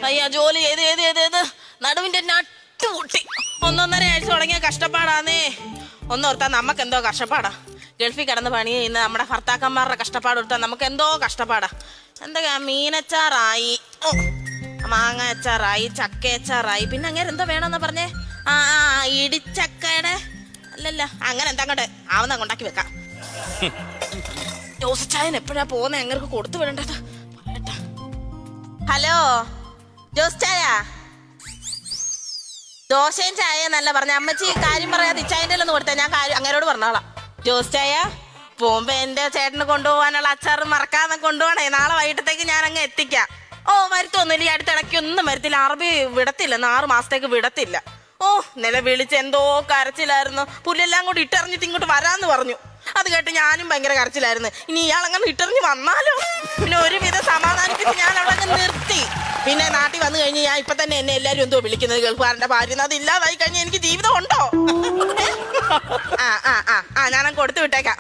അയ്യാ ജോലി ചെയ്ത് നടുവിന്റെ നട്ടു പൊട്ടി 1.5 ആഴ്ച തുടങ്ങിയ കഷ്ടപ്പാടാന്നേ. ഒന്നോർത്താ നമുക്ക് എന്തോ കഷ്ടപ്പാടാ. ഗൾഫിൽ കിടന്ന് പണി ചെയ്യുന്ന നമ്മുടെ ഭർത്താക്കന്മാരുടെ കഷ്ടപ്പാട് ഓർത്താ നമുക്ക് എന്തോ കഷ്ടപ്പാടാ. എന്തൊക്കെയാ മീനച്ചാറായി, മാങ്ങ അച്ചാറായി, ചക്ക അച്ചാറായി, പിന്നെ അങ്ങനെ എന്തോ വേണമെന്നാ പറഞ്ഞേ? ആ ഇടിച്ചക്കയുടെ അല്ലല്ല അങ്ങനെ എന്താ അങ്ങോട്ട് ആവുന്ന കൊണ്ടാക്കി വെക്കാം. ജോസിച്ചായൻ എപ്പോഴാ പോകുന്നത്? എങ്ങനെ കൊടുത്തു വിടേണ്ടത് പറയട്ടെ. ഹലോ ജോസിച്ചായ, ദോശയും ചായ എന്നല്ല പറഞ്ഞ അമ്മച്ചി. കാര്യം പറയാതെ ഇച്ചായൻ്റെ ഒന്ന് കൊടുത്താ ഞാൻ കാര്യം അങ്ങനോട് പറഞ്ഞോളാം. ജോസിച്ചായ പോകുമ്പോ എന്റെ ചേട്ടന് കൊണ്ടുപോകാനുള്ള അച്ചാറ് മറക്കാതെ കൊണ്ടുപോകണേ. നാളെ വൈകിട്ടത്തേക്ക് ഞാൻ അങ്ങ് എത്തിക്കാം. ഓ വരുത്തൊന്നുമില്ല, ഈ അടുത്തിടയ്ക്ക് ഒന്നും വരത്തില്ല. അറബി വിടത്തില്ല, 6 മാസത്തേക്ക് വിടത്തില്ല. ഓ നില വിളിച്ച് എന്തോ കരച്ചിലായിരുന്നു. പുല്ലെല്ലാം കൂടി ഇട്ടെറിഞ്ഞിട്ട് ഇങ്ങോട്ട് വരാന്ന് പറഞ്ഞു. അത് കേട്ട് ഞാനും ഭയങ്കര കരച്ചിലായിരുന്നു. ഇനി ഇയാളങ്ങനെ ഇട്ടെറിഞ്ഞ് വന്നാലോ? പിന്നെ ഒരുവിധ സമാധാനിപ്പിച്ച് ഞാൻ അവിടെ നിർത്തി. പിന്നെ നാട്ടിൽ വന്നു കഴിഞ്ഞ് ഞാൻ ഇപ്പൊ തന്നെ എന്നെ എല്ലാരും എന്തോ വിളിക്കുന്നത് ഗൾഫുകാരന്റെ ഭാര്യ. അത് ഇല്ലാതായി കഴിഞ്ഞാൽ എനിക്ക് ജീവിതം ഉണ്ടോ? ഞാനങ്ങ് കൊടുത്തു വിട്ടേക്കാം.